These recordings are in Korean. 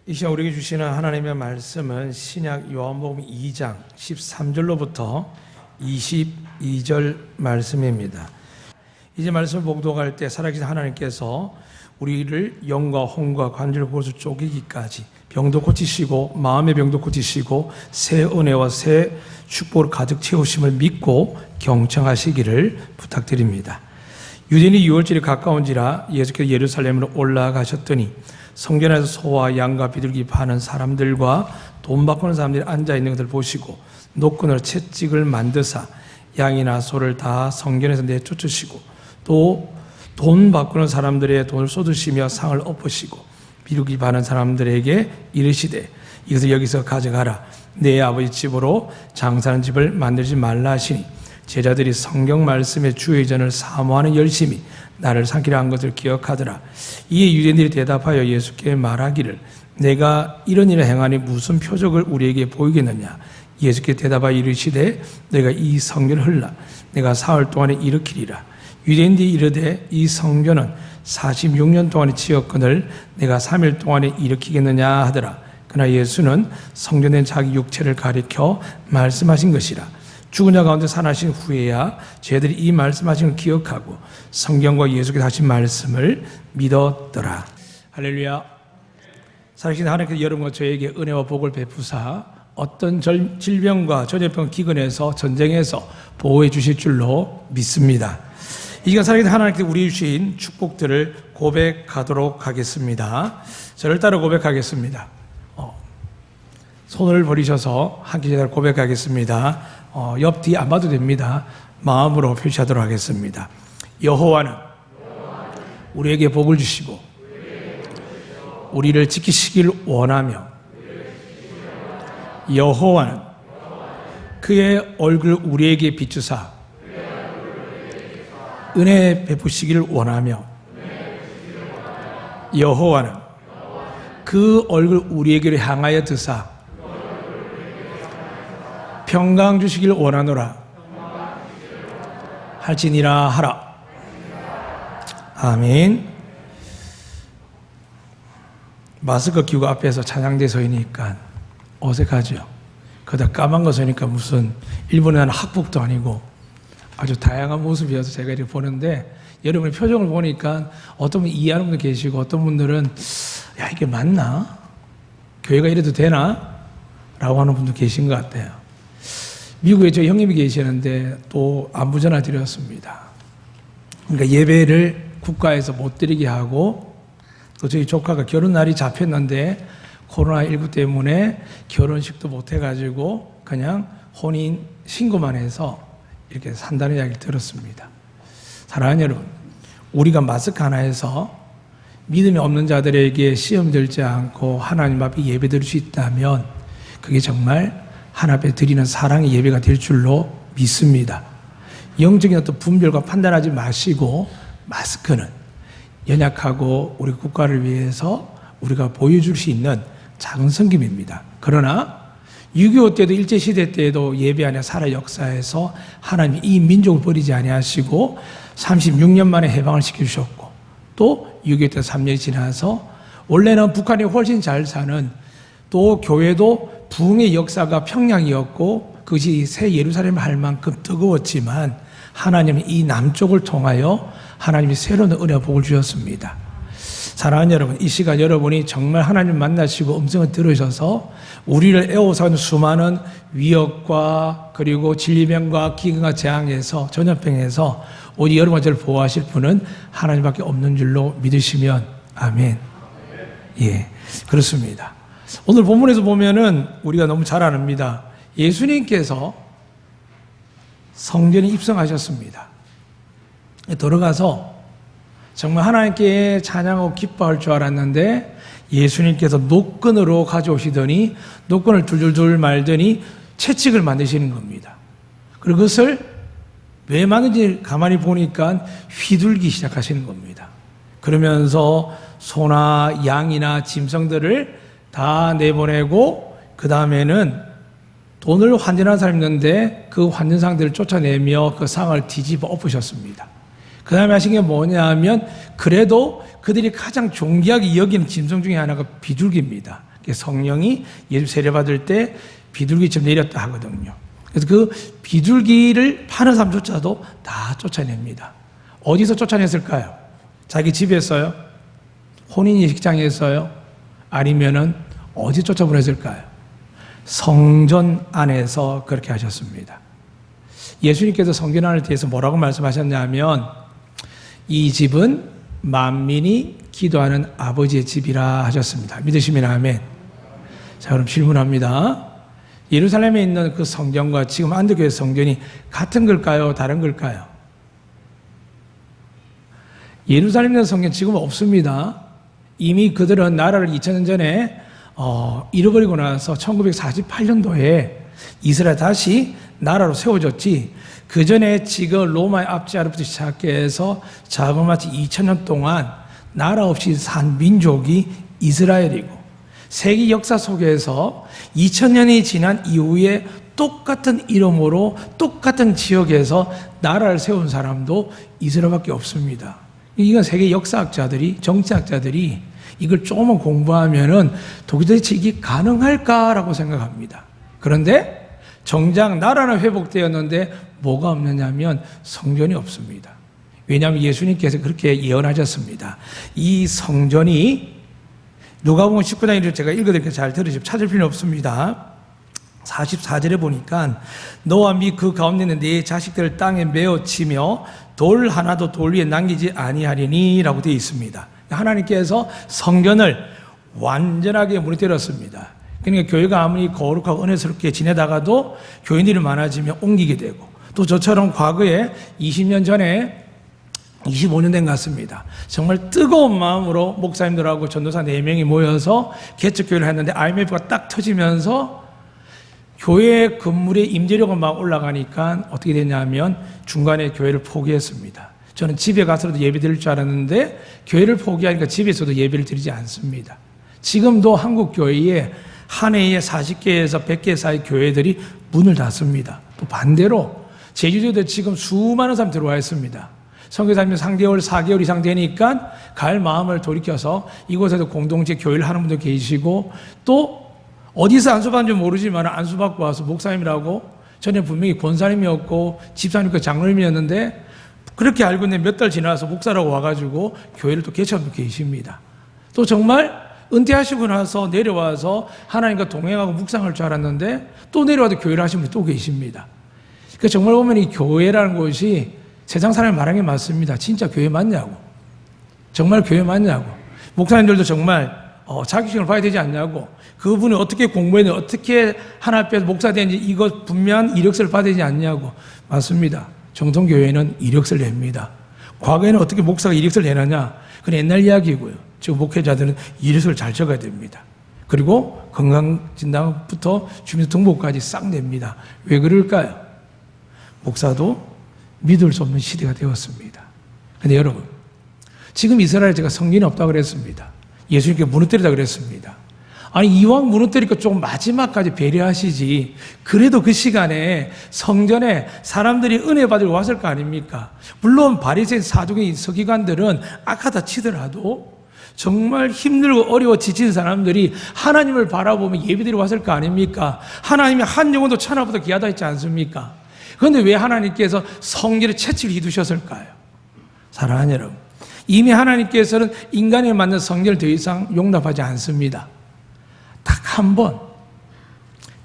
이 시간 우리에게 주시는 하나님의 말씀은 신약 요한복음 2장 13절로부터 22절 말씀입니다. 이제 말씀을 봉독할 때 살아계신 하나님께서 우리를 영과 혼과 관절 곳을 쪼개기까지 병도 고치시고 마음의 병도 고치시고 새 은혜와 새 축복을 가득 채우심을 믿고 경청하시기를 부탁드립니다. 유대인이 유월절이 가까운지라 예수께서 예루살렘으로 올라가셨더니 성전에서 소와 양과 비둘기 파는 사람들과 돈 바꾸는 사람들이 앉아있는 것을 보시고 노끈으로 채찍을 만드사 양이나 소를 다 성전에서 내쫓으시고 또 돈 바꾸는 사람들의 돈을 쏟으시며 상을 엎으시고 비둘기 파는 사람들에게 이르시되 이것을 여기서 가져가라. 내 아버지 집으로 장사하는 집을 만들지 말라 하시니 제자들이 성경 말씀의 주의전을 사모하는 열심히 나를 삼키려 한 것을 기억하더라. 이에 유대인들이 대답하여 예수께 말하기를 내가 이런 일을 행하니 무슨 표적을 우리에게 보이겠느냐. 예수께 대답하여 이르시되 내가 이 성전을 헐라 내가 사흘 동안에 일으키리라. 유대인들이 이르되 이 성전은 46년 동안에 지었거늘 내가 3일 동안에 일으키겠느냐 하더라. 그러나 예수는 성전된 자기 육체를 가리켜 말씀하신 것이라. 죽은 자 가운데 살아나신 후에야 저희들이 이 말씀하신 걸 기억하고 성경과 예수께서 하신 말씀을 믿었더라. 할렐루야. 살아계신 하나님께서 여러분과 저에게 은혜와 복을 베푸사 어떤 질병과 전염병 기근에서 전쟁에서 보호해 주실 줄로 믿습니다. 이 시간 살아계신 하나님께서 우리 주신 축복들을 고백하도록 하겠습니다. 저를 따라 고백하겠습니다. 손을 버리셔서 함께 제대로 고백하겠습니다. 옆 뒤 안 봐도 됩니다. 마음으로 표시하도록 하겠습니다. 여호와는 우리에게 복을 주시고 우리를 지키시길 원하며 여호와는 그의 얼굴 우리에게 비추사 은혜 베푸시길 원하며 여호와는 그 얼굴 우리에게로 향하여 드사 평강 주시길 원하노라 할지니라 하라. 아멘. 마스크 끼고 앞에서 찬양대 서니까 어색하죠. 그러다 까만 거 서니까 무슨 일본에 하는 학복도 아니고 아주 다양한 모습이어서 제가 이렇게 보는데 여러분의 표정을 보니까 어떤 분은 이해하는 분도 계시고 어떤 분들은 야 이게 맞나? 교회가 이래도 되나? 라고 하는 분도 계신 것 같아요. 미국에 저희 형님이 계시는데 또 안부 전화 드렸습니다. 그러니까 예배를 국가에서 못 드리게 하고 또 저희 조카가 결혼 날이 잡혔는데 코로나19 때문에 결혼식도 못 해가지고 그냥 혼인 신고만 해서 이렇게 산다는 이야기를 들었습니다. 사랑하는 여러분, 우리가 마스크 하나에서 믿음이 없는 자들에게 시험 들지 않고 하나님 앞에 예배 드릴 수 있다면 그게 정말 하나님 앞에 드리는 사랑의 예배가 될 줄로 믿습니다. 영적인 어떤 분별과 판단하지 마시고 마스크는 연약하고 우리 국가를 위해서 우리가 보여줄 수 있는 작은 섬김입니다. 그러나 6.25 때도 일제시대 때도 예배 안에 살아 역사에서 하나님이 이 민족을 버리지 아니하시고 36년 만에 해방을 시켜주셨고 또 6.25 때 3년이 지나서 원래는 북한이 훨씬 잘 사는 또 교회도 부흥의 역사가 평양이었고 그것이 새 예루살렘을 할 만큼 뜨거웠지만 하나님이 이 남쪽을 통하여 하나님이 새로운 은혜와 복을 주셨습니다. 사랑하는 여러분, 이 시간 여러분이 정말 하나님 만나시고 음성을 들으셔서 우리를 애워싸는 수많은 위협과 그리고 진리병과 기근과 재앙에서 전염병에서 오직 여러분과 저를 보호하실 분은 하나님밖에 없는 줄로 믿으시면 아멘. 예, 그렇습니다. 오늘 본문에서 보면은 우리가 너무 잘 압니다. 예수님께서 성전에 입성하셨습니다. 들어가서 정말 하나님께 찬양하고 기뻐할 줄 알았는데 예수님께서 노끈으로 가져오시더니 노끈을 둘둘둘 말더니 채찍을 만드시는 겁니다. 그리고 그것을 왜 만든지 가만히 보니까 휘둘기 시작하시는 겁니다. 그러면서 소나 양이나 짐승들을 다 내보내고 그 다음에는 돈을 환전한 사람이 있는데 그 환전상들을 쫓아내며 그 상을 뒤집어 엎으셨습니다. 그 다음에 하신 게 뭐냐 하면 그래도 그들이 가장 존귀하게 여기는 짐승 중에 하나가 비둘기입니다. 성령이 예수 세례받을 때 비둘기처럼 내렸다 하거든요. 그래서 그 비둘기를 파는 사람조차도 다 쫓아냅니다. 어디서 쫓아냈을까요? 자기 집에서요? 혼인식장에서요? 아니면은 어디 쫓아보냈을까요? 성전 안에서 그렇게 하셨습니다. 예수님께서 성전 안을 대해서 뭐라고 말씀하셨냐면 이 집은 만민이 기도하는 아버지의 집이라 하셨습니다. 믿으시면 아멘. 자, 그럼 질문합니다. 예루살렘에 있는 그 성전과 지금 안드교회 성전이 같은 걸까요? 다른 걸까요? 예루살렘에 있는 성전 지금 없습니다. 이미 그들은 나라를 2000년 전에 잃어버리고 나서 1948년도에 이스라엘 다시 나라로 세워졌지, 그 전에 지금 로마의 압제하로부터 시작해서 자그마치 2000년 동안 나라 없이 산 민족이 이스라엘이고, 세계 역사 속에서 2000년이 지난 이후에 똑같은 이름으로 똑같은 지역에서 나라를 세운 사람도 이스라엘밖에 없습니다. 이건 세계 역사학자들이, 정치학자들이 이걸 조금만 공부하면은 도대체 이게 가능할까라고 생각합니다. 그런데 정작 나라는 회복되었는데 뭐가 없느냐면 성전이 없습니다. 왜냐하면 예수님께서 그렇게 예언하셨습니다. 이 성전이, 누가복음 19장 1절 제가 읽어드릴게요. 잘 들으시고 찾을 필요는 없습니다. 44절에 보니까 너와 미 그 가운데 있는 네 자식들을 땅에 메어 치며 돌 하나도 돌 위에 남기지 아니하리니 라고 되어 있습니다. 하나님께서 성전을 완전하게 무너뜨렸습니다. 그러니까 교회가 아무리 거룩하고 은혜스럽게 지내다가도 교인들이 많아지면 옮기게 되고, 또 저처럼 과거에 20년 전에 25년 된 것 같습니다. 정말 뜨거운 마음으로 목사님들하고 전도사 4명이 모여서 개척교회를 했는데 IMF가 딱 터지면서 교회 건물의 임대료가 막 올라가니까 어떻게 됐냐면 중간에 교회를 포기했습니다. 저는 집에 가서도 예배 드릴 줄 알았는데 교회를 포기하니까 집에서도 예배를 드리지 않습니다. 지금도 한국 교회에 한 해에 40개에서 100개 사이 교회들이 문을 닫습니다. 또 반대로 제주도에 지금 수많은 사람이 들어와 있습니다. 선교사님이 3개월, 4개월 이상 되니까 갈 마음을 돌이켜서 이곳에서 공동체 교회를 하는 분도 계시고, 또 어디서 안수받는지 모르지만 안수받고 와서 목사님이라고, 전에 분명히 권사님이었고 집사님과 장로님이었는데 그렇게 알고 있는데 몇 달 지나서 목사라고 와가지고 교회를 또 개척하고 계십니다. 또 정말 은퇴하시고 나서 내려와서 하나님과 동행하고 묵상할 줄 알았는데 또 내려와도 교회를 하시는 분이 또 계십니다. 그러니까 정말 보면 이 교회라는 것이 세상 사람이 말하는 게 맞습니다. 진짜 교회 맞냐고, 정말 교회 맞냐고, 목사님들도 정말 자격증을 봐야 되지 않냐고, 그분이 어떻게 공부했는지, 어떻게 하나님 앞에서 목사 되는지 이것 분명한 이력서를 봐야 되지 않냐고. 맞습니다. 정통교회는 이력서를 냅니다. 과거에는 어떻게 목사가 이력서를 내느냐, 그건 옛날 이야기고요. 지금 목회자들은 이력서를 잘 적어야 됩니다. 그리고 건강진단부터 주민등록까지 싹 냅니다. 왜 그럴까요? 목사도 믿을 수 없는 시대가 되었습니다. 그런데 여러분, 지금 이스라엘에 제가 성전이 없다고 그랬습니다. 예수님께 무너뜨리다 그랬습니다. 아니, 이왕 무너뜨리니까 조금 마지막까지 배려하시지. 그래도 그 시간에 성전에 사람들이 은혜 받으러 왔을 거 아닙니까? 물론 바리새인 사두개인 서기관들은 악하다 치더라도 정말 힘들고 어려워 지친 사람들이 하나님을 바라보며 예배드리러 왔을 거 아닙니까? 하나님이 한 영혼도 천하보다 귀하다 했지 않습니까? 그런데 왜 하나님께서 성전에 채찍을 휘두셨을까요? 사랑하는 여러분, 이미 하나님께서는 인간에 맞는 성전을 더 이상 용납하지 않습니다. 딱 한 번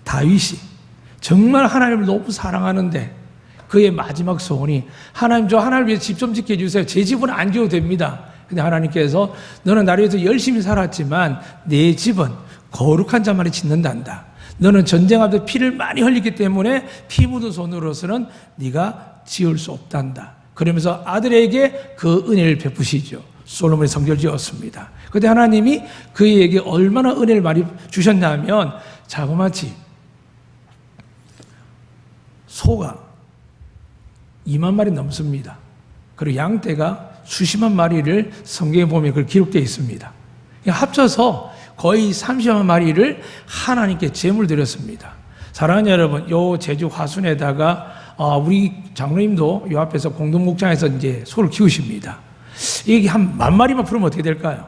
다윗이 정말 하나님을 너무 사랑하는데 그의 마지막 소원이, 하나님, 저 하나님을 위해서 집 좀 지켜주세요. 제 집은 안 지어도 됩니다. 근데 하나님께서 너는 나를 위해서 열심히 살았지만 내 집은 거룩한 자만이 짓는단다. 너는 전쟁하면서 피를 많이 흘리기 때문에 피 묻은 손으로서는 네가 지을 수 없단다. 그러면서 아들에게 그 은혜를 베푸시죠. 솔로몬이 성전을 지었습니다. 그런데 하나님이 그에게 얼마나 은혜를 많이 주셨냐면 자그마치 소가 2만 마리 넘습니다. 그리고 양떼가 수십만 마리를 성경에 보면 그걸 기록되어 있습니다. 합쳐서 거의 30만 마리를 하나님께 제물 드렸습니다. 사랑하는 여러분, 요 제주 화순에다가 우리 장로님도 요 앞에서 공동목장에서 이제 소를 키우십니다. 이게 한 10,000마리만 풀으면 어떻게 될까요?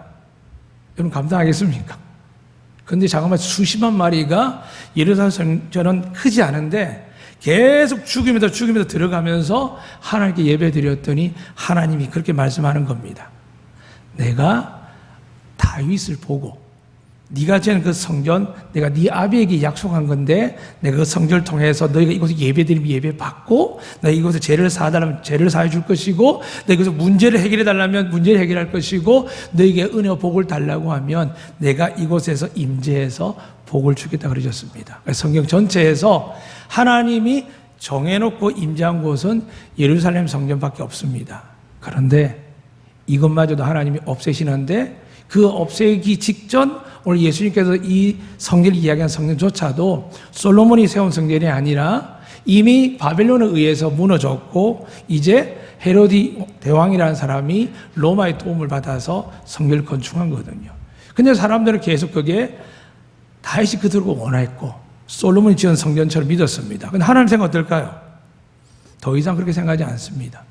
여러분 감당하겠습니까? 근데 잠깐만 수십만 마리가 예루살렘 성전은 크지 않은데 계속 죽임에다 들어가면서 하나님께 예배드렸더니 하나님이 그렇게 말씀하는 겁니다. 내가 다윗을 보고 네가 지은 그 성전 내가 네 아비에게 약속한 건데 내가 그 성전을 통해서 너희가 이곳에 예배드리면 예배받고 너희 이곳에 죄를 사하달라면 죄를 사해 줄 것이고 너희 이곳에 문제를 해결해 달라면 문제를 해결할 것이고 너희에게 은혜와 복을 달라고 하면 내가 이곳에서 임재해서 복을 주겠다 그러셨습니다. 성경 전체에서 하나님이 정해놓고 임재한 곳은 예루살렘 성전밖에 없습니다. 그런데 이것마저도 하나님이 없애시는데 그 없애기 직전 오늘 예수님께서 이 성전을 이야기한 성전조차도 솔로몬이 세운 성전이 아니라 이미 바벨론에 의해서 무너졌고 이제 헤로디 대왕이라는 사람이 로마의 도움을 받아서 성전을 건축한 거거든요. 근데 사람들은 계속 그게 다윗이 그대로 원했고 솔로몬이 지은 성전처럼 믿었습니다. 근데 하나님 생각 어떨까요? 더 이상 그렇게 생각하지 않습니다.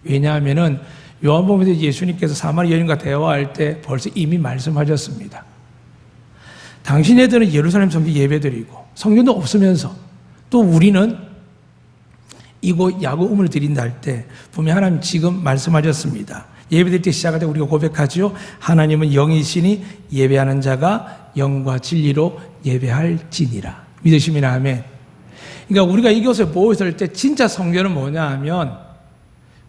왜냐하면은 요한복음에서 예수님께서 사마리 여인과 대화할 때 벌써 이미 말씀하셨습니다. 당신네들은 예루살렘 성전 예배드리고 성전도 없으면서 또 우리는 이곳 야고음을 드린다 할 때 분명히 하나님 지금 말씀하셨습니다. 예배드릴 때 시작할 때 우리가 고백하지요. 하나님은 영이시니 예배하는 자가 영과 진리로 예배할지니라. 믿으시면 아멘. 그러니까 우리가 이곳에 모여 있을 때 진짜 성전은 뭐냐 하면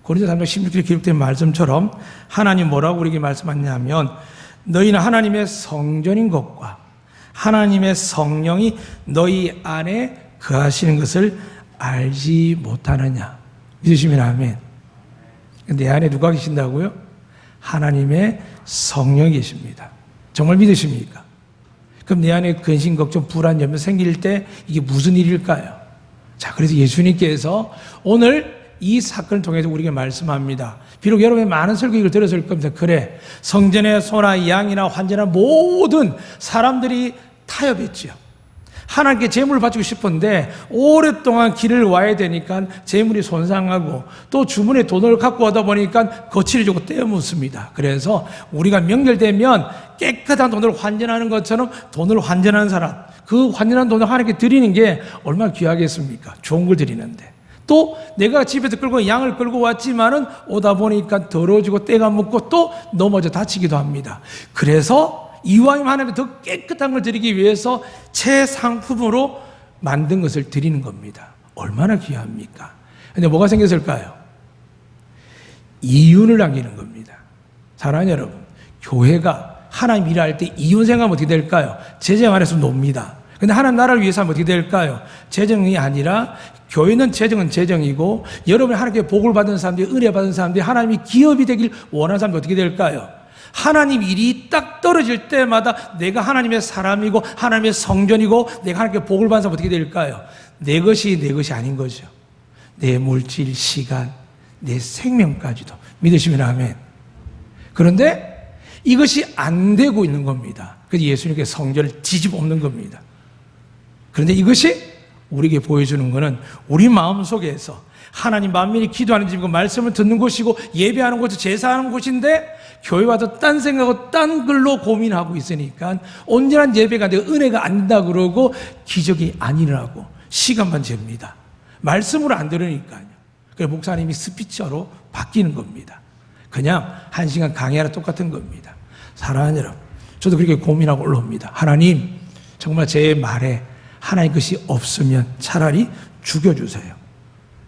고린도 3장 16절에 기록된 말씀처럼 하나님 뭐라고 우리에게 말씀하냐면 너희는 하나님의 성전인 것과 하나님의 성령이 너희 안에 거하시는 것을 알지 못하느냐. 믿으시면 아멘. 내 안에 누가 계신다고요? 하나님의 성령이 계십니다. 정말 믿으십니까? 그럼 내 안에 근심, 걱정, 불안, 염려 생길 때 이게 무슨 일일까요? 자, 그래서 예수님께서 오늘 이 사건을 통해서 우리에게 말씀합니다. 비록 여러분이 많은 설교를 들었을 겁니다. 그래, 성전의 소나 양이나 환전이나 모든 사람들이 타협했죠. 하나님께 재물을 바치고 싶은데 오랫동안 길을 와야 되니까 재물이 손상하고 또 주문에 돈을 갖고 와다 보니까 거칠이 주고 떼어묻습니다. 그래서 우리가 명절되면 깨끗한 돈을 환전하는 것처럼 돈을 환전하는 사람, 그 환전한 돈을 하나님께 드리는 게 얼마나 귀하겠습니까? 좋은 걸 드리는데. 또 내가 집에서 끌고 양을 끌고 왔지만은 오다 보니까 더러워지고 때가 묻고 또 넘어져 다치기도 합니다. 그래서 이왕이면 하나님께 더 깨끗한 걸 드리기 위해서 최상품으로 만든 것을 드리는 겁니다. 얼마나 귀합니까? 근데 뭐가 생겼을까요? 이윤을 남기는 겁니다. 사랑하는 여러분, 교회가 하나님 일할 때 이윤 생각하면 어떻게 될까요? 재정 안에서 놉니다. 근데 하나님 나라를 위해서 하면 어떻게 될까요? 재정이 아니라 교회는 재정은 재정이고 여러분이 하나님께 복을 받은 사람들이 은혜 받은 사람들이 하나님이 기업이 되길 원하는 사람들이 어떻게 될까요? 하나님 일이 딱 떨어질 때마다 내가 하나님의 사람이고 하나님의 성전이고 내가 하나님께 복을 받는 사람 어떻게 될까요? 내 것이 아닌 거죠. 내 물질, 시간, 내 생명까지도. 믿으시면 아멘. 그런데 이것이 안 되고 있는 겁니다. 그래서 예수님께서 성전을 뒤집어 엎는 겁니다. 그런데 이것이 우리에게 보여주는 것은 우리 마음속에서 하나님 만민이 기도하는 집이고 말씀을 듣는 곳이고 예배하는 곳이 제사하는 곳인데 교회와도 딴 생각하고 딴 글로 고민하고 있으니까 온전한 예배가 되고 은혜가 안 된다 그러고 기적이 안 일어나고 시간만 잽니다. 말씀으로 안 들으니까요. 그래서 목사님이 스피처로 바뀌는 겁니다. 그냥 1시간 강의하나 똑같은 겁니다. 사랑하는 여러분, 저도 그렇게 고민하고 올라옵니다. 하나님, 정말 제 말에 하나님 것이 없으면 차라리 죽여주세요.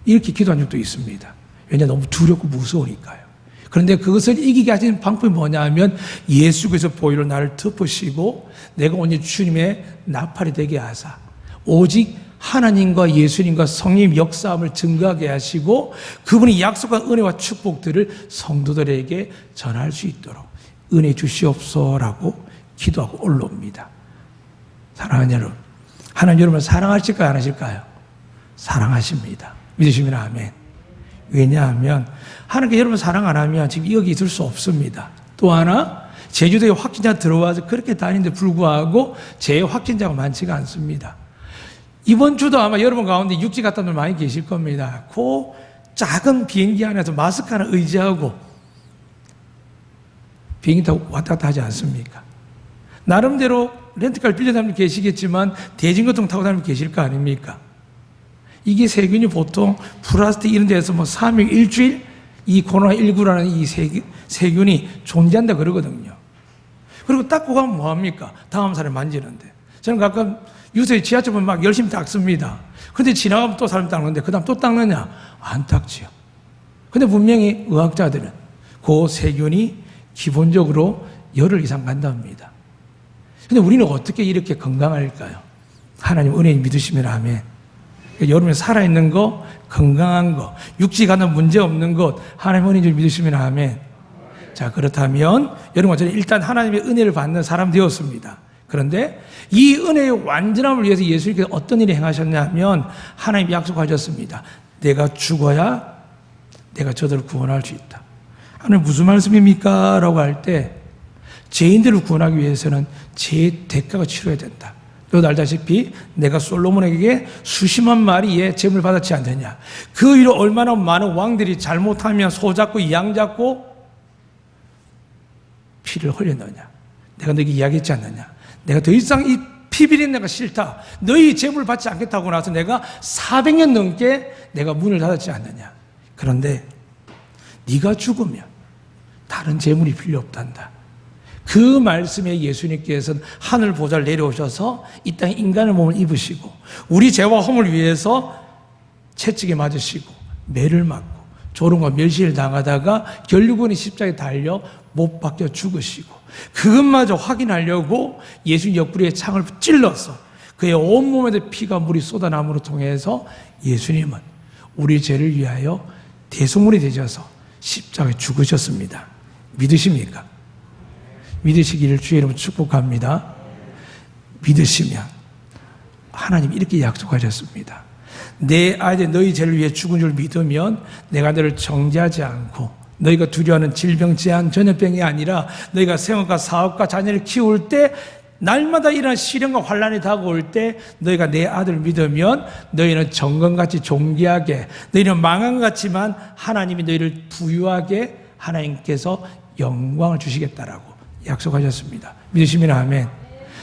이렇게 기도한 적도 있습니다. 왜냐, 너무 두렵고 무서우니까요. 그런데 그것을 이기게 하시는 방법이 뭐냐 하면 예수께서 보혈로 나를 덮으시고 내가 오늘 주님의 나팔이 되게 하사 오직 하나님과 예수님과 성령 역사함을 증거하게 하시고 그분이 약속한 은혜와 축복들을 성도들에게 전할 수 있도록 은혜 주시옵소서라고 기도하고 올라옵니다. 사랑하는 여러분, 하나님 여러분을 사랑하실까요? 안 하실까요? 사랑하십니다. 믿으시면 아멘. 왜냐하면 하나님께 여러분 사랑 안 하면 지금 여기 있을 수 없습니다. 또 하나, 제주도에 확진자 들어와서 그렇게 다니는데 불구하고 제 확진자가 많지가 않습니다. 이번 주도 아마 여러분 가운데 육지 갔다 온 분들 많이 계실 겁니다. 그 작은 비행기 안에서 마스크 하나 의지하고 비행기 타고 왔다 갔다 하지 않습니까? 나름대로 렌트카를 빌려 다니는 분이 계시겠지만 대중교통 타고 다니는 분이 계실 거 아닙니까? 이게 세균이 보통 플라스틱 이런 데서 뭐 3일, 일주일 이 코로나19라는 이 세균이 존재한다 그러거든요. 그리고 닦고 가면 뭐합니까? 다음 사람 만지는데. 저는 가끔 요새 지하철 보면 막 열심히 닦습니다. 근데 지나가면 또 사람 닦는데 그 다음 또 닦느냐? 안 닦지요. 근데 분명히 의학자들은 그 세균이 기본적으로 열흘 이상 간답니다. 근데 우리는 어떻게 이렇게 건강할까요? 하나님 은혜 믿으시면 아멘. 여러분이 살아있는 거, 건강한 거, 육지가 하나 문제 없는 것, 하나님 은혜 좀 믿으시면 아멘. 자, 그렇다면 여러분 저는 일단 하나님의 은혜를 받는 사람 되었습니다. 그런데 이 은혜의 완전함을 위해서 예수님께서 어떤 일을 행하셨냐면 하나님이 약속하셨습니다. 내가 죽어야 내가 저들을 구원할 수 있다. 하나님 무슨 말씀입니까? 라고 할 때 죄인들을 구원하기 위해서는 죄의 대가가 치러야 된다. 너도 알다시피 내가 솔로몬에게 수십만 마리의 재물을 받았지 않느냐. 그 위로 얼마나 많은 왕들이 잘못하면 소 잡고 양 잡고 피를 흘렸느냐. 내가 너에게 이야기했지 않느냐. 내가 더 이상 이 피비린 내가 싫다. 너희 재물을 받지 않겠다고 나서 내가 400년 넘게 내가 문을 닫았지 않느냐. 그런데 네가 죽으면 다른 재물이 필요 없단다. 그 말씀에 예수님께서는 하늘 보좌를 내려오셔서 이 땅에 인간의 몸을 입으시고 우리 죄와 허물 위해서 채찍에 맞으시고 매를 맞고 조롱과 멸시를 당하다가 결국은 십자가에 달려 못 박혀 죽으시고 그것마저 확인하려고 예수 옆구리에 창을 찔러서 그의 온몸에 피가 물이 쏟아남으로 통해서 예수님은 우리 죄를 위하여 대속물이 되셔서 십자가에 죽으셨습니다. 믿으십니까? 믿으시기를 주의 이름으로 축복합니다. 믿으시면 하나님이 이렇게 약속하셨습니다. 내 아이들 너희 죄를 위해 죽은 줄 믿으면 내가 너를 정죄하지 않고 너희가 두려워하는 질병, 재한, 전염병이 아니라 너희가 생업과 사업과 자녀를 키울 때 날마다 일어나는 시련과 환란이 다가올 때 너희가 내 아들을 믿으면 너희는 정금같이 존귀하게 너희는 망한 것 같지만 하나님이 너희를 부유하게 하나님께서 영광을 주시겠다라고 약속하셨습니다. 믿으시면 아멘.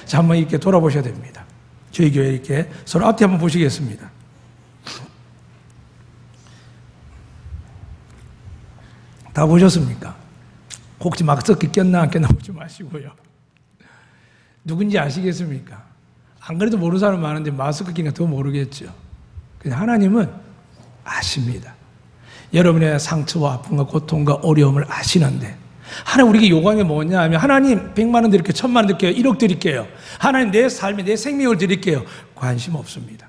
자, 한번 이렇게 돌아보셔야 됩니다. 저희 교회 이렇게 서로 앞뒤 한번 보시겠습니다. 다 보셨습니까? 혹시 막 섞이 꼈나 안 꼈나 보지 마시고요. 누군지 아시겠습니까? 안 그래도 모르는 사람 많은데 마스크 끼니까 더 모르겠죠. 근데 하나님은 아십니다. 여러분의 상처와 아픔과 고통과 어려움을 아시는데 하나님 우리에게 요구하는 게 뭐냐 하면 하나님 100만 원 드릴게요. 1000만 원 드릴게요. 1억 드릴게요. 하나님 내 삶에 내 생명을 드릴게요. 관심 없습니다.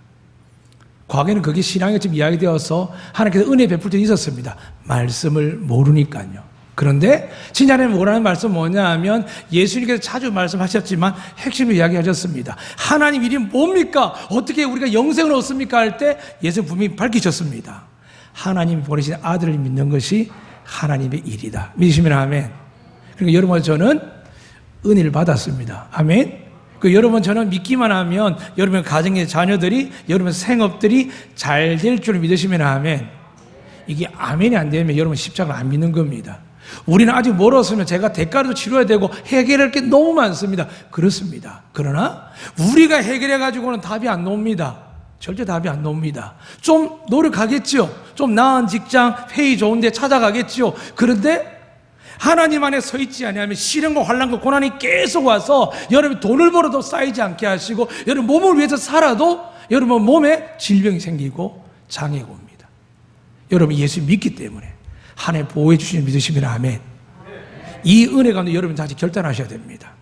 과거에는 그게 신앙에 지금 이야기되어서 하나님께서 은혜 베풀 때 있었습니다. 말씀을 모르니까요. 그런데 진짜 하나님 원하는 말씀 뭐냐 하면 예수님께서 자주 말씀하셨지만 핵심을 이야기하셨습니다. 하나님 일이 뭡니까? 어떻게 우리가 영생을 얻습니까? 할 때 예수님 분명히 밝히셨습니다. 하나님이 보내신 아들을 믿는 것이 하나님의 일이다. 믿으시면 아멘. 그러니까 여러분 저는 은혜를 받았습니다. 아멘. 그 여러분 저는 믿기만 하면 여러분 가정의 자녀들이 여러분 생업들이 잘 될 줄 믿으시면 아멘. 이게 아멘이 안 되면 여러분 십자가를 안 믿는 겁니다. 우리는 아직 멀었으면 제가 대가도 치러야 되고 해결할 게 너무 많습니다. 그렇습니다. 그러나 우리가 해결해 가지고는 답이 안 나옵니다. 절대 답이 안 나옵니다. 좀 노력하겠죠. 좀 나은 직장, 회의 좋은데 찾아가겠죠. 그런데 하나님 안에 서 있지 아니하면 시련과 환난과 고난이 계속 와서 여러분 돈을 벌어도 쌓이지 않게 하시고 여러분 몸을 위해서 살아도 여러분 몸에 질병이 생기고 장애가 옵니다. 여러분 예수 믿기 때문에 하나님 보호해 주시는 믿으시면 아멘. 이 은혜 가운데 여러분 다시 결단하셔야 됩니다.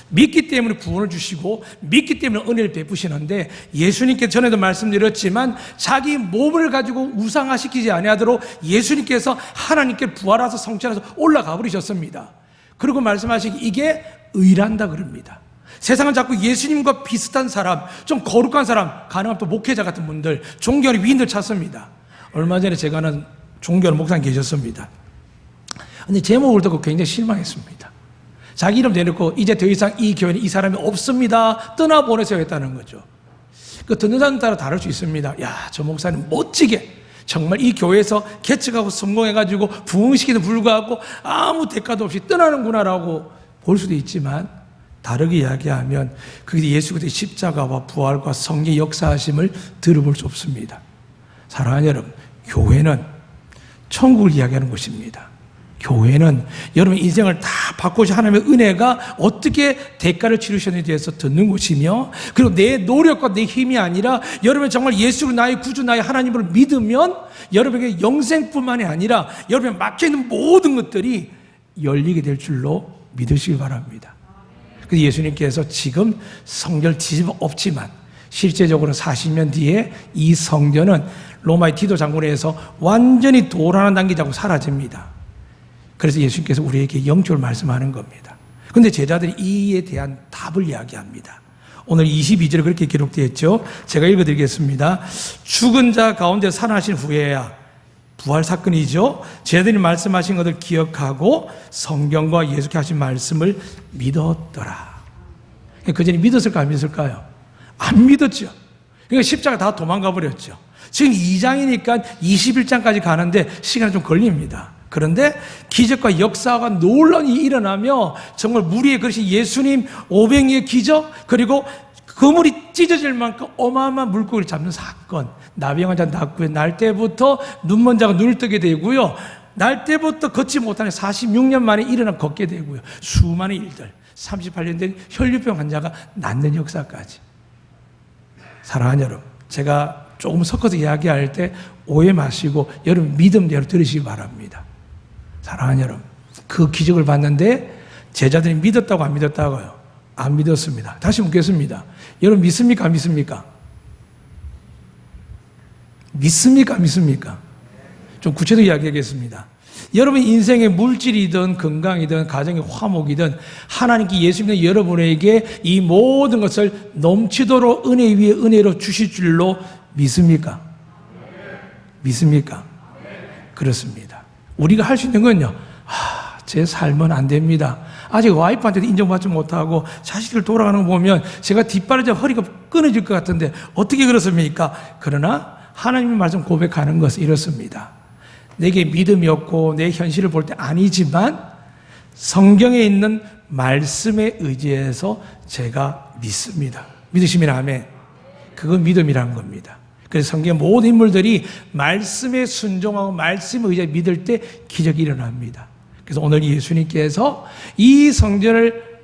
믿기 때문에 구원을 주시고 믿기 때문에 은혜를 베푸시는데 예수님께 전에도 말씀드렸지만 자기 몸을 가지고 우상화시키지 아니하도록 예수님께서 하나님께 부활하셔서 성취하셔서 올라가 버리셨습니다. 그리고 말씀하시기 이게 의란다 그럽니다. 세상은 자꾸 예수님과 비슷한 사람, 좀 거룩한 사람, 가능하면 또 목회자 같은 분들, 종교의 위인들 찾습니다. 얼마 전에 제가 아는 종교의 목사님 계셨습니다. 근데 제목을 듣고 굉장히 실망했습니다. 자기 이름 대놓고 이제 더 이상 이 교회는 이 사람이 없습니다. 떠나보내세요 했다는 거죠. 그 듣는 사람 따라 다를 수 있습니다. 야, 저 목사님 멋지게 정말 이 교회에서 개척하고 성공해가지고 부흥시키는 불구하고 아무 대가도 없이 떠나는구나라고 볼 수도 있지만 다르게 이야기하면 그게 예수 그리스도의 십자가와 부활과 성령의 역사하심을 들어볼 수 없습니다. 사랑하는 여러분, 교회는 천국을 이야기하는 것입니다. 교회는 여러분 인생을 다 바꾸신 하나님의 은혜가 어떻게 대가를 치르셨는지에 대해서 듣는 것이며, 그리고 내 노력과 내 힘이 아니라 여러분 정말 예수를 나의 구주 나의 하나님을 믿으면 여러분에게 영생뿐만이 아니라 여러분에 막혀있는 모든 것들이 열리게 될 줄로 믿으시기 바랍니다. 그래서 예수님께서 지금 성전을 뒤집어 엎지만 실제적으로 40년 뒤에 이 성전은 로마의 디도 장군에 의해서 완전히 돌 하나 남기지 않고 사라집니다. 그래서 예수님께서 우리에게 영적으로 말씀하는 겁니다. 그런데 제자들이 이에 대한 답을 이야기합니다. 오늘 22절에 그렇게 기록되어 있죠. 제가 읽어드리겠습니다. 죽은 자 가운데 살아나신 후에야, 부활 사건이죠. 제자들이 말씀하신 것을 기억하고 성경과 예수께 하신 말씀을 믿었더라. 그 전에 믿었을까 안 믿었을까요? 안 믿었죠. 그러니까 십자가 다 도망가 버렸죠. 지금 2장이니까 21장까지 가는데 시간이 좀 걸립니다. 그런데 기적과 역사가 놀라운이 일어나며 정말 무리의 그릇이 예수님 500리의 기적, 그리고 그물이 찢어질 만큼 어마어마한 물고기를 잡는 사건, 나병 환자 낫고요. 날 때부터 눈먼 자가 눈을 뜨게 되고요. 날 때부터 걷지 못하는 46년 만에 일어나 걷게 되고요. 수많은 일들, 38년 된 혈류병 환자가 낫는 역사까지. 사랑하는 여러분, 제가 조금 섞어서 이야기할 때 오해 마시고 여러분 믿음대로 들으시기 바랍니다. 사랑하는 여러분, 그 기적을 봤는데 제자들이 믿었다고 안 믿었다고요? 안 믿었습니다. 다시 묻겠습니다. 여러분 믿습니까? 안 믿습니까? 믿습니까? 안 믿습니까? 좀 구체적으로 이야기하겠습니다. 여러분 인생의 물질이든 건강이든 가정의 화목이든 하나님께 예수 믿는 여러분에게 이 모든 것을 넘치도록 은혜 위에 은혜로 주실 줄로 믿습니까? 믿습니까? 그렇습니다. 우리가 할 수 있는 건요, 제 삶은 안 됩니다. 아직 와이프한테도 인정받지 못하고 자식들 돌아가는 거 보면 제가 뒷발을 허리가 끊어질 것 같은데 어떻게 그렇습니까? 그러나 하나님의 말씀 고백하는 것은 이렇습니다. 내게 믿음이 없고 내 현실을 볼 때 아니지만 성경에 있는 말씀에 의지해서 제가 믿습니다. 믿으시면 아멘. 그건 믿음이라는 겁니다. 그래서 성경의 모든 인물들이 말씀에 순종하고 말씀에 의지해 믿을 때 기적이 일어납니다. 그래서 오늘 예수님께서 이 성전을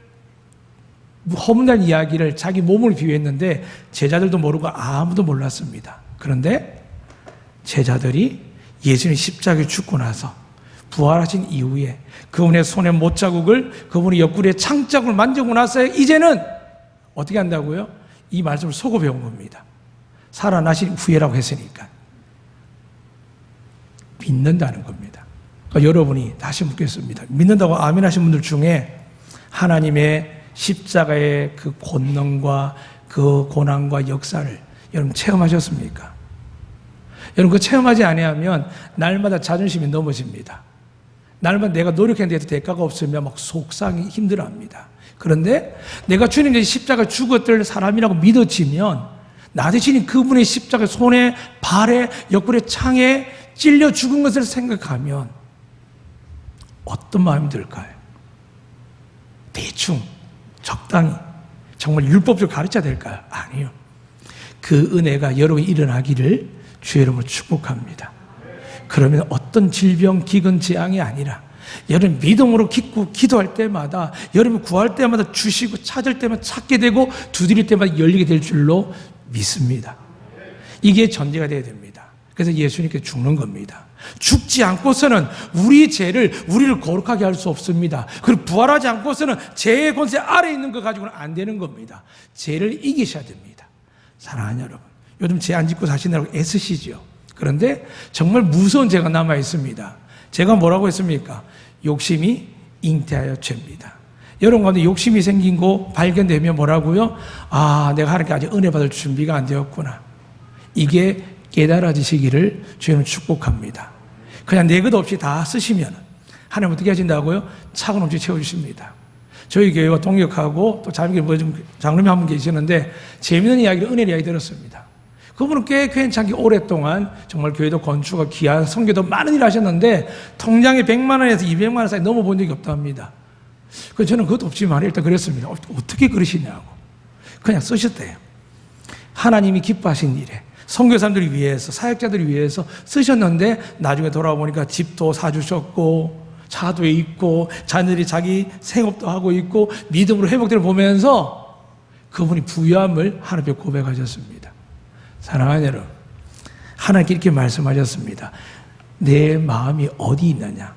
허문단 이야기를 자기 몸을 비유했는데 제자들도 모르고 아무도 몰랐습니다. 그런데 제자들이 예수님 십자가에 죽고 나서 부활하신 이후에 그분의 손의 못자국을, 그분의 옆구리에 창자국을 만지고 나서 이제는 어떻게 한다고요? 이 말씀을 속어 배운 겁니다. 살아나신 후에라고 했으니까 믿는다는 겁니다. 그러니까 여러분이 다시 묻겠습니다. 믿는다고 아멘 하신 분들 중에 하나님의 십자가의 그 권능과 그 고난과 역사를 여러분 체험하셨습니까? 여러분 그 체험하지 아니하면 날마다 자존심이 넘어집니다. 날마다 내가 노력했는데도 대가가 없으면 막 속상히 힘들어합니다. 그런데 내가 주님의 십자가 죽었을 사람이라고 믿어지면 나 대신 그분의 십자가 손에 발에 옆구리에 창에 찔려 죽은 것을 생각하면 어떤 마음이 들까요? 대충 적당히 정말 율법적으로 가르쳐야 될까요? 아니요. 그 은혜가 여러분이 일어나기를 주의 이름으로 축복합니다. 그러면 어떤 질병, 기근, 재앙이 아니라 여러분 믿음으로 기도할 때마다, 여러분 구할 때마다 주시고 찾을 때마다 찾게 되고 두드릴 때마다 열리게 될 줄로 믿습니다. 이게 전제가 되어야 됩니다. 그래서 예수님께 죽는 겁니다. 죽지 않고서는 우리를 거룩하게 할 수 없습니다. 그리고 부활하지 않고서는 죄의 권세 아래에 있는 것 가지고는 안 되는 겁니다. 죄를 이기셔야 됩니다. 사랑하는 여러분, 요즘 죄 안 짓고 사시느라고 애쓰시죠. 그런데 정말 무서운 죄가 남아 있습니다. 제가 뭐라고 했습니까? 욕심이 잉태하여 죄입니다. 여러분 가운데 욕심이 생긴 거 발견되면 뭐라고요? 내가 하나님께 아직 은혜 받을 준비가 안 되었구나. 이게 깨달아지시기를 주님은 축복합니다. 그냥 내 것 없이 다 쓰시면 하나님 어떻게 하신다고요? 차고 넘치 채워주십니다. 저희 교회와 동역하고 또 장로님 한 분 계시는데 재미있는 이야기를, 은혜 이야기 들었습니다. 그분은 꽤 괜찮게 오랫동안 정말 교회도 건축과 귀한 선교도 많은 일을 하셨는데 통장에 100만 원에서 200만 원 사이 넘어본 적이 없답니다. 그래서 저는 그것도 없지만 일단 그랬습니다. 어떻게 그러시냐고. 그냥 쓰셨대요. 하나님이 기뻐하신 일에 선교사님들을 위해서, 사역자들을 위해서 쓰셨는데 나중에 돌아보니까 집도 사주셨고 차도 있고 자녀들이 자기 생업도 하고 있고 믿음으로 회복되는 보면서 그분이 부유함을 하나님께 고백하셨습니다. 사랑하는 여러분, 하나님께 이렇게 말씀하셨습니다. 내 마음이 어디 있느냐?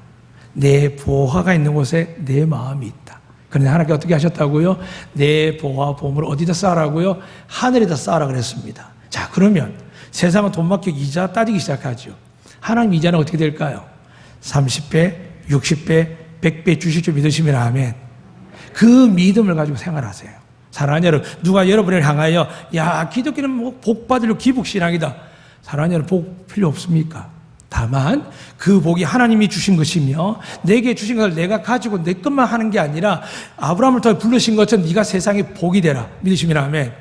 내 보화가 있는 곳에 내 마음이 있다. 그런데 하나님께 어떻게 하셨다고요? 내 보화 보물을 어디다 쌓으라고요? 하늘에다 쌓으라 그랬습니다. 자, 그러면 세상은 돈 맡겨 이자 따지기 시작하죠. 하나님 이자는 어떻게 될까요? 30배, 60배, 100배 주실 줄 믿으시면 아멘. 그 믿음을 가지고 생활하세요. 사랑하는 여러분, 누가 여러분을 향하여 야, 기독교는 뭐 복 받으려 기복신앙이다. 사랑하는 여러분, 복 필요 없습니까? 다만 그 복이 하나님이 주신 것이며 내게 주신 것을 내가 가지고 내 것만 하는 게 아니라 아브라함을 통해 부르신 것처럼 네가 세상에 복이 되라. 믿으시면 아멘.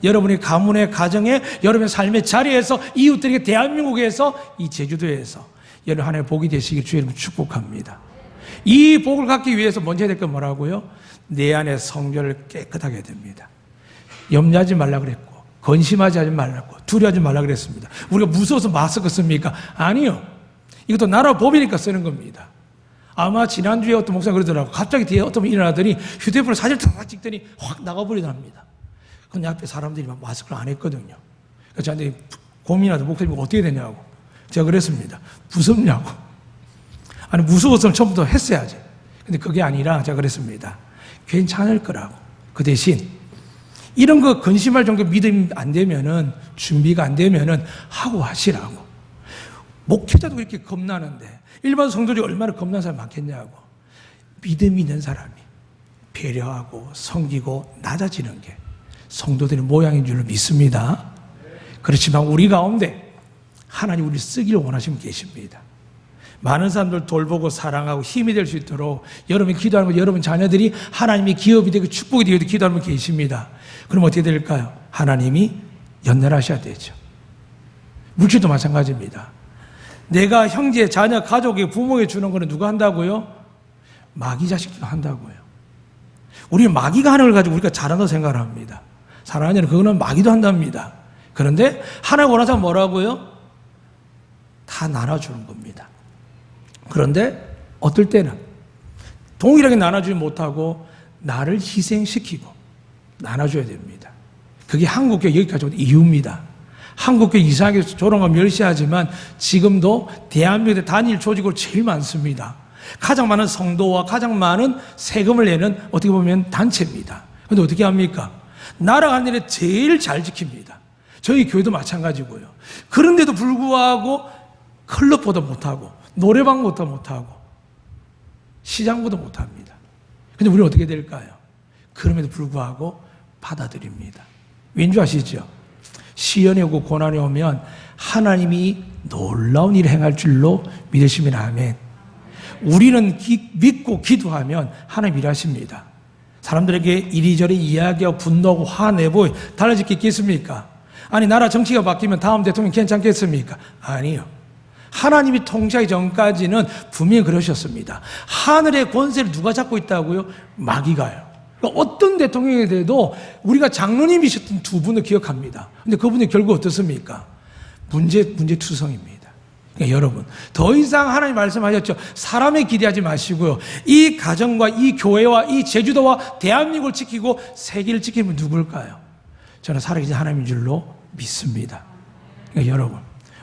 여러분의 가문의 가정에, 여러분의 삶의 자리에서, 이웃들에게, 대한민국에서, 이 제주도에서 여러분 하나의 복이 되시길 주의 이름으로 축복합니다. 이 복을 갖기 위해서 먼저 해야 될 건 뭐라고요? 내 안의 성결을 깨끗하게 해야 됩니다. 염려하지 말라 그랬고, 건심하지 말라고, 두려워하지 말라 그랬습니다. 우리가 무서워서 마스크 씁니까? 아니요. 이것도 나라 법이니까 쓰는 겁니다. 아마 지난주에 어떤 목사가 그러더라고. 갑자기 뒤에 어떤 분이 일어나더니 휴대폰을 사진을 다 찍더니 확 나가버리답니다. 근데 앞에 사람들이 막 마스크를 안 했거든요. 그래서 저한테 고민하다 목사님 어떻게 되냐고. 제가 그랬습니다. 무섭냐고. 아니, 무서웠으면 처음부터 했어야지. 근데 그게 아니라 제가 그랬습니다. 괜찮을 거라고. 그 대신 이런 거 근심할 정도 믿음이 안 되면은, 준비가 안 되면은 하고 하시라고. 목회자도 그렇게 겁나는데 일반 성도들이 얼마나 겁나는 사람이 많겠냐고. 믿음 있는 사람이 배려하고 섬기고 낮아지는 게 성도들의 모양인 줄로 믿습니다. 그렇지만 우리 가운데 하나님 우리를 쓰기를 원하시면 계십니다. 많은 사람들 돌보고 사랑하고 힘이 될 수 있도록 여러분이 기도하는 것, 여러분 자녀들이 하나님의 기업이 되고 축복이 되고 기도하는 분 계십니다. 그럼 어떻게 될까요? 하나님이 연결하셔야 되죠. 물질도 마찬가지입니다. 내가 형제, 자녀, 가족에게, 부모에게 주는 거는 누가 한다고요? 마귀 자식도 한다고요. 우리 마귀가 하는 걸 가지고 우리가 잘한다고 생각을 합니다. 사랑하는 여러분, 그거는 마귀도 한답니다. 그런데 하나님 원하자면 뭐라고요? 다 나눠주는 겁니다. 그런데 어떨 때는 동일하게 나눠주지 못하고 나를 희생시키고 나눠줘야 됩니다. 그게 한국교회 여기까지 온 이유입니다. 한국교회 이상하게 조롱과 멸시하지만 지금도 대한민국의 단일 조직으로 제일 많습니다. 가장 많은 성도와 가장 많은 세금을 내는 어떻게 보면 단체입니다. 그런데 어떻게 합니까? 나라가 하는 일에 제일 잘 지킵니다. 저희 교회도 마찬가지고요. 그런데도 불구하고 클럽보다 못하고 노래방보다 못하고 시장보다 못합니다. 근데 우리는 어떻게 될까요? 그럼에도 불구하고 받아들입니다. 왠지 아시죠? 시련이 오고 고난이 오면 하나님이 놀라운 일을 행할 줄로 믿으시면 아멘. 우리는 믿고 기도하면 하나님 일하십니다. 사람들에게 이리저리 이야기하고 분노하고 화내고 달라질 게 있겠습니까? 아니, 나라 정치가 바뀌면 다음 대통령 괜찮겠습니까? 아니요. 하나님이 통치하기 전까지는 분명히 그러셨습니다. 하늘의 권세를 누가 잡고 있다고요? 마귀가요. 그러니까 어떤 대통령이 돼도 우리가 장로님이셨던 두 분을 기억합니다. 근데 그분이 결국 어떻습니까? 문제투성입니다. 그러니까 여러분, 더 이상 하나님 말씀하셨죠. 사람에 기대하지 마시고요. 이 가정과 이 교회와 이 제주도와 대한민국을 지키고 세계를 지키면 누굴까요? 저는 살아계신 하나님인 줄로 믿습니다. 그러니까 여러분,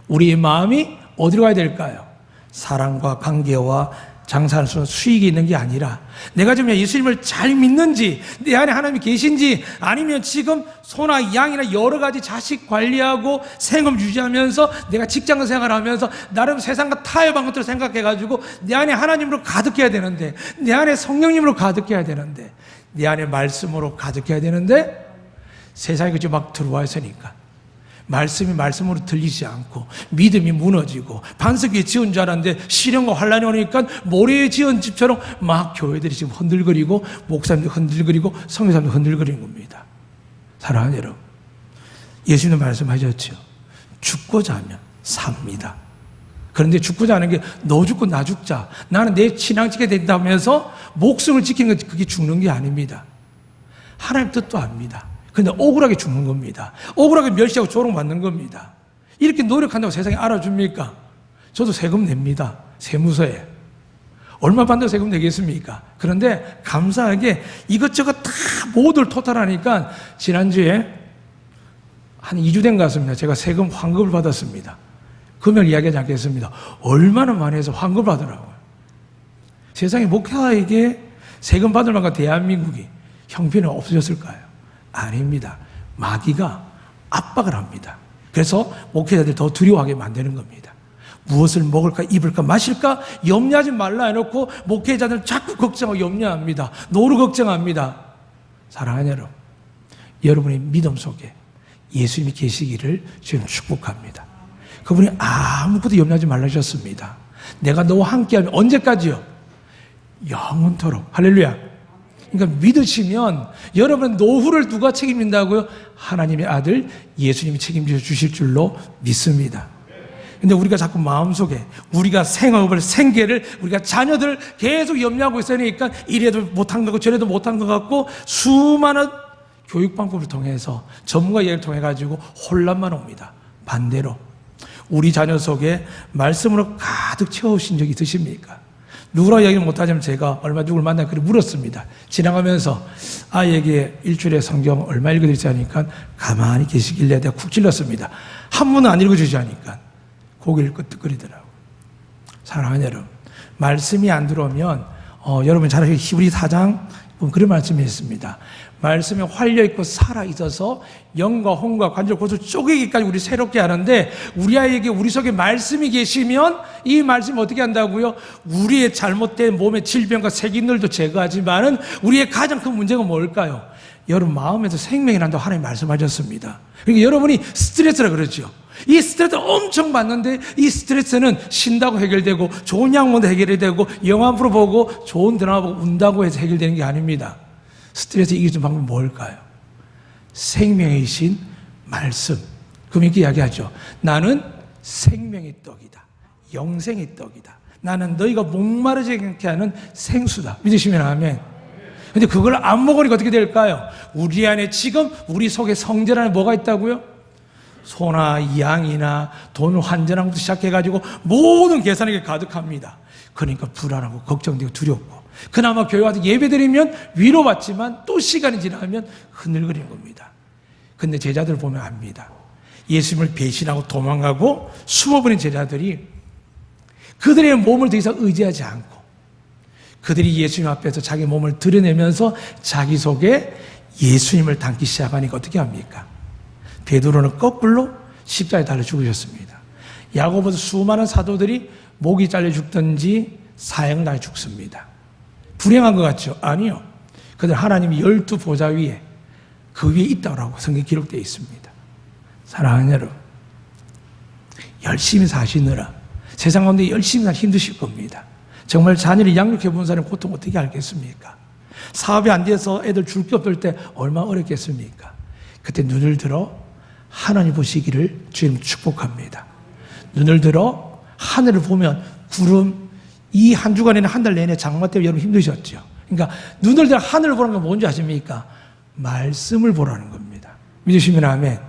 우리의 마음이 어디로 가야 될까요? 사랑과 관계와 장사하는 수익이 있는 게 아니라 내가 지금 예수님을 잘 믿는지, 내 안에 하나님이 계신지, 아니면 지금 소나 양이나 여러 가지 자식 관리하고 생업 유지하면서 내가 직장 생활하면서 나름 세상과 타협한 것들을 생각해가지고 내 안에 하나님으로 가득해야 되는데, 내 안에 성령님으로 가득해야 되는데, 내 안에 말씀으로 가득해야 되는데 세상에 그저 막 들어와 있으니까 말씀이 말씀으로 들리지 않고 믿음이 무너지고 반석 위에 지은 줄 알았는데 시련과 환란이 오니까 모래에 지은 집처럼 막 교회들이 지금 흔들거리고 목사님도 흔들거리고 성교사님도 흔들거리는 겁니다. 사랑하는 여러분, 예수님은 말씀하셨죠. 죽고자 하면 삽니다. 그런데 죽고자 하는 게 너 죽고 나 죽자. 나는 내 신앙 지켜야 된다면서 목숨을 지키는 것, 그게 죽는 게 아닙니다. 하나님 뜻도 압니다. 근데 억울하게 죽는 겁니다. 억울하게 멸시하고 조롱받는 겁니다. 이렇게 노력한다고 세상에 알아줍니까? 저도 세금 냅니다. 세무서에. 얼마 받는다고 세금 내겠습니까? 그런데 감사하게 이것저것 다 모두를 토탈하니까 지난주에 한 2주 된 것 같습니다. 제가 세금 환급을 받았습니다. 금액을 이야기하지 않겠습니다. 얼마나 많이 해서 환급을 하더라고요. 세상에 목회자에게 세금 받을 만큼 대한민국이 형편이 없어졌을까요? 아닙니다. 마귀가 압박을 합니다. 그래서 목회자들 더 두려워하게 만드는 겁니다. 무엇을 먹을까, 입을까, 마실까 염려하지 말라 해놓고 목회자들 자꾸 걱정하고 염려합니다. 노루 걱정합니다. 사랑하는 여러분, 여러분의 믿음 속에 예수님이 계시기를 주님 축복합니다. 그분이 아무것도 염려하지 말라 하셨습니다. 내가 너와 함께하면 언제까지요? 영원토록. 할렐루야. 그러니까 믿으시면 여러분 노후를 누가 책임진다고요? 하나님의 아들 예수님이 책임져 주실 줄로 믿습니다. 근데 우리가 자꾸 마음속에 우리가 생업을, 생계를, 우리가 자녀들 계속 염려하고 있으니까 이래도 못한 것 같고 저래도 못한 것 같고 수많은 교육 방법을 통해서 전문가 이야기를 통해 가지고 혼란만 옵니다. 반대로 우리 자녀 속에 말씀으로 가득 채우신 적이 있으십니까? 누구라고 이야기 못하자면 제가 얼마 누구를 만나 그렇게 물었습니다. 지나가면서 아이에게 일주일에 성경 얼마 읽어드리지 하니까 가만히 계시길래 내가 쿡 찔렀습니다. 한 번은 안 읽어주지 하니까 고개를 끄덕거리더라고요. 사랑하는 여러분, 말씀이 안 들어오면 여러분 잘 아시는 히브리 4장 그런 말씀이 있습니다. 말씀에 활려있고 살아있어서 영과 혼과 관절, 고수 쪼개기까지 우리 새롭게 하는데 우리 아이에게 우리 속에 말씀이 계시면 이 말씀이 어떻게 한다고요? 우리의 잘못된 몸의 질병과 세균들도 제거하지만은 우리의 가장 큰 문제가 뭘까요? 여러분 마음에서 생명이란다고 하나님 말씀하셨습니다. 그러니까 여러분이 스트레스라 그러죠. 이 스트레스를 엄청 받는데 이 스트레스는 쉰다고 해결되고 좋은 약 먹어도 해결이 되고 영화 프로 보고 좋은 드라마 보고 운다고 해서 해결되는 게 아닙니다. 스트레스 이길 수 있는 방법은 뭘까요? 생명이신 말씀. 그럼 이렇게 이야기하죠. 나는 생명의 떡이다. 영생의 떡이다. 나는 너희가 목마르지 않게 하는 생수다. 믿으시면 아멘. 근데 그걸 안 먹으니까 어떻게 될까요? 우리 안에 지금 우리 속에 성전 안에 뭐가 있다고요? 소나 양이나 돈 환전한 것부터 시작해가지고 모든 계산이 가득합니다. 그러니까 불안하고 걱정되고 두렵고 그나마 교회 와서 예배드리면 위로받지만 또 시간이 지나면 흔들거리는 겁니다. 근데 제자들 보면 압니다. 예수님을 배신하고 도망가고 숨어버린 제자들이 그들의 몸을 더 이상 의지하지 않고 그들이 예수님 앞에서 자기 몸을 드러내면서 자기 속에 예수님을 담기 시작하니까 어떻게 합니까? 베드로는 거꾸로 십자가에 달려 죽으셨습니다. 야고보도 수많은 사도들이 목이 잘려 죽든지 사형을 당해 죽습니다. 불행한 것 같죠? 아니요. 그들 하나님이 12보좌 위에 그 위에 있다고 성경에 기록되어 있습니다. 사랑하는 여러분, 열심히 사시느라 세상 가운데 열심히 사 힘드실 겁니다. 정말 자녀를 양육해 본 사람은 고통 어떻게 알겠습니까? 사업이 안 돼서 애들 줄 게 없을 때 얼마나 어렵겠습니까? 그때 눈을 들어 하나님 보시기를 주님 축복합니다. 눈을 들어 하늘을 보면 구름, 이 한 주간에는 한 달 내내 장마 때문에 여러분 힘드셨죠. 그러니까 눈을 들어 하늘을 보는 건 뭔지 아십니까? 말씀을 보라는 겁니다. 믿으시면 아멘.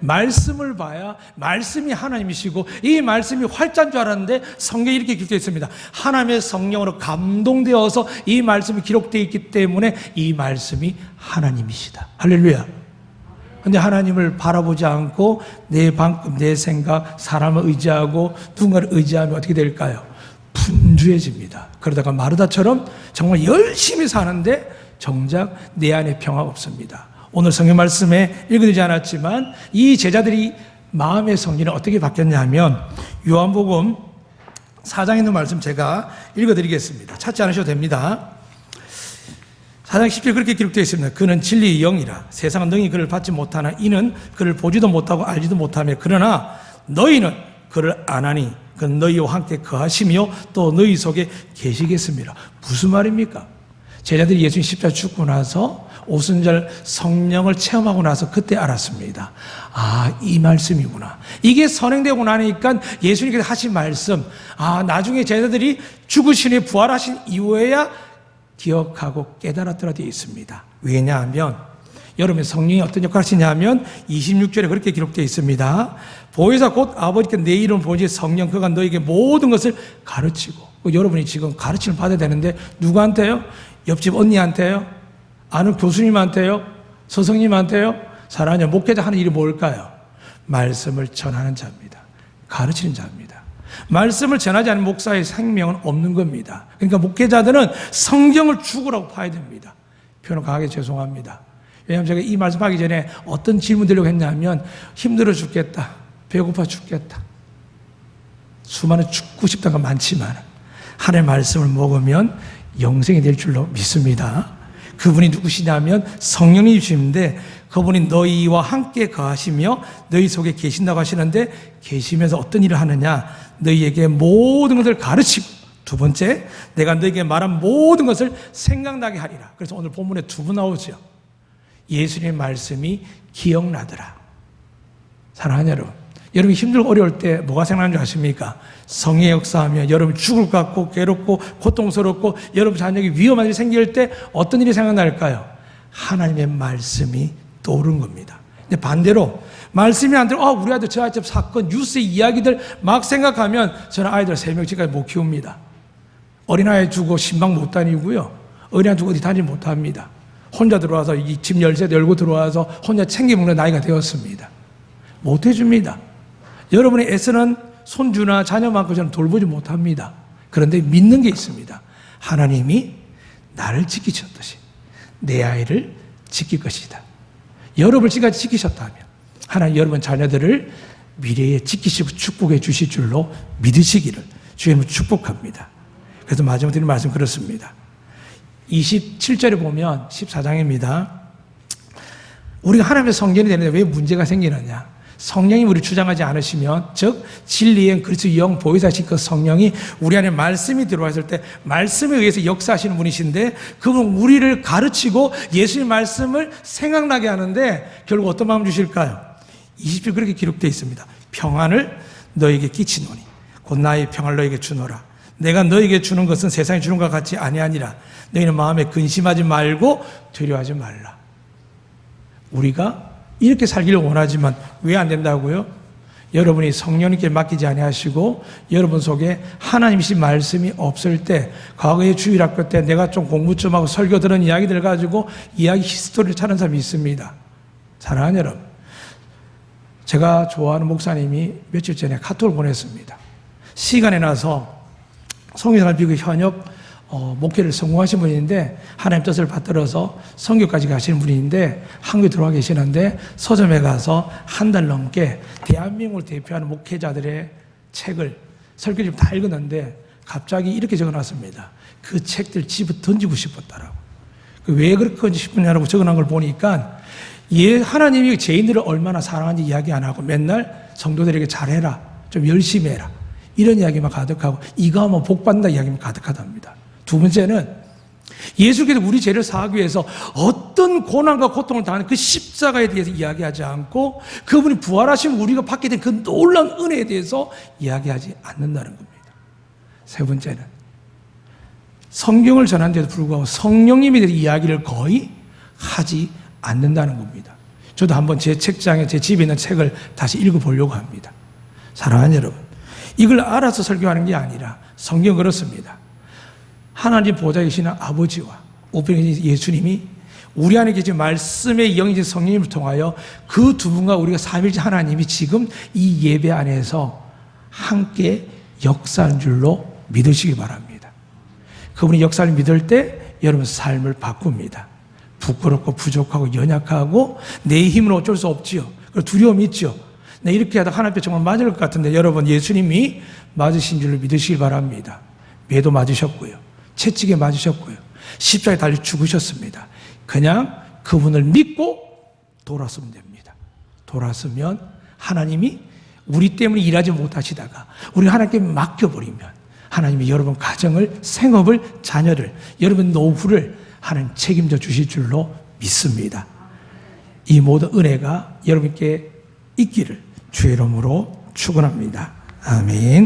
말씀을 봐야 말씀이 하나님이시고 이 말씀이 활자인 줄 알았는데 성경에 이렇게 기록되어 있습니다. 하나님의 성령으로 감동되어서 이 말씀이 기록되어 있기 때문에 이 말씀이 하나님이시다. 할렐루야. 근데 하나님을 바라보지 않고 내 방금, 내 생각, 사람을 의지하고 누군가를 의지하면 어떻게 될까요? 분주해집니다. 그러다가 마르다처럼 정말 열심히 사는데 정작 내 안에 평화가 없습니다. 오늘 성경 말씀에 읽어드리지 않았지만 이 제자들이 마음의 성질은 어떻게 바뀌었냐면 요한복음 4장에 있는 말씀 제가 읽어드리겠습니다. 찾지 않으셔도 됩니다. 4장 10절 그렇게 기록되어 있습니다. 그는 진리의 영이라 세상은 능히 그를 받지 못하나 이는 그를 보지도 못하고 알지도 못하며 그러나 너희는 그를 아나니 그는 너희와 함께 거하시며 또 너희 속에 계시겠습니다. 무슨 말입니까? 제자들이 예수님 십자가 죽고 나서 오순절 성령을 체험하고 나서 그때 알았습니다. 아, 이 말씀이구나. 이게 선행되고 나니까 예수님께서 하신 말씀, 아, 나중에 제자들이 죽으시니 부활하신 이후에야 기억하고 깨달았더라 되어 있습니다. 왜냐하면 여러분 성령이 어떤 역할을 하시냐면 26절에 그렇게 기록되어 있습니다. 보혜사 곧 아버지께 내 이름을 보지 성령 그가 너에게 모든 것을 가르치고, 여러분이 지금 가르침을 받아야 되는데 누구한테요? 옆집 언니한테요? 아는 교수님한테요? 스승님한테요? 사랑하는 목회자 하는 일이 뭘까요? 말씀을 전하는 자입니다. 가르치는 자입니다. 말씀을 전하지 않은 목사의 생명은 없는 겁니다. 그러니까 목회자들은 성경을 죽으라고 봐야 됩니다. 표현 강하게 죄송합니다. 왜냐하면 제가 이 말씀하기 전에 어떤 질문 드리려고 했냐면 힘들어 죽겠다, 배고파 죽겠다, 수많은 죽고 싶다가 많지만 하나님의 말씀을 먹으면 영생이 될 줄로 믿습니다. 그분이 누구시냐면 성령님이신데 그분이 너희와 함께 거하시며 너희 속에 계신다고 하시는데 계시면서 어떤 일을 하느냐, 너희에게 모든 것을 가르치고, 두 번째, 내가 너희에게 말한 모든 것을 생각나게 하리라. 그래서 오늘 본문에 두 번 나오죠. 예수님의 말씀이 기억나더라. 사랑하는 여러분, 여러분이 힘들고 어려울 때 뭐가 생각나는 줄 아십니까? 성의 역사하며 여러분 죽을 것 같고 괴롭고 고통스럽고 여러분 자녀에게 위험한 일이 생길 때 어떤 일이 생각날까요? 하나님의 말씀이 떠오른 겁니다. 근데 반대로 말씀이 안 들어, 우리 아들 저 아이집 사건 뉴스 이야기들 막 생각하면 저는 아이들 3명 집까지 못 키웁니다. 어린아이 두고 신방 못 다니고요, 어린아이 두고 어디 다니지 못합니다. 혼자 들어와서 이 집 열쇠 열고 들어와서 혼자 챙겨 먹는 나이가 되었습니다. 못 해줍니다. 여러분이 애쓰는 손주나 자녀만큼 저는 돌보지 못합니다. 그런데 믿는 게 있습니다. 하나님이 나를 지키셨듯이 내 아이를 지킬 것이다. 여러분을 지금까지 지키셨다면 하나님 여러분 자녀들을 미래에 지키시고 축복해 주실 줄로 믿으시기를 주님을 축복합니다. 그래서 마지막 드리는 말씀 그렇습니다. 27절에 보면 14장입니다. 우리가 하나님의 성전이 되는데 왜 문제가 생기느냐? 성령이 우리 주장하지 않으시면, 즉 진리의 그리스도의 영 보혜사신 그 성령이 우리 안에 말씀이 들어왔을 때 말씀에 의해서 역사하시는 분이신데 그분 우리를 가르치고 예수님의 말씀을 생각나게 하는데 결국 어떤 마음 주실까요? 20절 그렇게 기록되어 있습니다. 평안을 너에게 끼치노니 곧 나의 평안을 너에게 주노라. 내가 너에게 주는 것은 세상이 주는 것과 같이 아니하니라. 너희는 마음에 근심하지 말고 두려워하지 말라. 우리가 이렇게 살기를 원하지만 왜 안 된다고요? 여러분이 성령님께 맡기지 아니하시고 여러분 속에 하나님이신 말씀이 없을 때, 과거의 주일학교 때 내가 좀 공부 좀 하고 설교 들은 이야기들 가지고 이야기 히스토리를 찾는 사람이 있습니다. 사랑하는 여러분, 제가 좋아하는 목사님이 며칠 전에 카톡을 보냈습니다. 시간에 나서 성교사를 비고 현역 목회를 성공하신 분인데 하나님 뜻을 받들어서 선교까지 가시는 분인데 한국에 들어와 계시는데 서점에 가서 한 달 넘게 대한민국을 대표하는 목회자들의 책을 설교집을 다 읽었는데 갑자기 이렇게 적어놨습니다. 그 책들 집에 던지고 싶었다라고. 왜 그렇게 싶으냐고 적어놓은 걸 보니까 하나님이 죄인들을 얼마나 사랑하는지 이야기 안 하고 맨날 성도들에게 잘해라, 좀 열심히 해라, 이런 이야기만 가득하고 이거 하면 복 받는다 이야기만 가득하답니다. 두 번째는 예수께서 우리 죄를 사하기 위해서 어떤 고난과 고통을 당하는 그 십자가에 대해서 이야기하지 않고 그분이 부활하시면 우리가 받게 된 그 놀라운 은혜에 대해서 이야기하지 않는다는 겁니다. 세 번째는 성경을 전하는데도 불구하고 성령님에 대해서 이야기를 거의 하지 않는다는 겁니다. 저도 한번 제 책장에 제 집에 있는 책을 다시 읽어보려고 합니다. 사랑하는 여러분, 이걸 알아서 설교하는 게 아니라 성경 그렇습니다. 하나님 보좌에 계시는 아버지와 우편에 계신 예수님이 우리 안에 계신 말씀의 영이신 성령님을 통하여 그 두 분과 우리가 삼일째 하나님이 지금 이 예배 안에서 함께 역사한 줄로 믿으시기 바랍니다. 그분이 역사를 믿을 때 여러분 삶을 바꿉니다. 부끄럽고 부족하고 연약하고 내 힘으로 어쩔 수 없지요. 그리고 두려움이 있죠. 내 이렇게 하다 하나님 앞에 정말 맞을 것 같은데 여러분 예수님이 맞으신 줄로 믿으시기 바랍니다. 매도 맞으셨고요, 채찍에 맞으셨고요, 십자가에 달려 죽으셨습니다. 그냥 그분을 믿고 돌아서면 됩니다. 돌아서면 하나님이 우리 때문에 일하지 못하시다가 우리 하나님께 맡겨버리면 하나님이 여러분 가정을, 생업을, 자녀를, 여러분 노후를 하나님 책임져 주실 줄로 믿습니다. 이 모든 은혜가 여러분께 있기를 주의 이름으로 축원합니다. 아멘.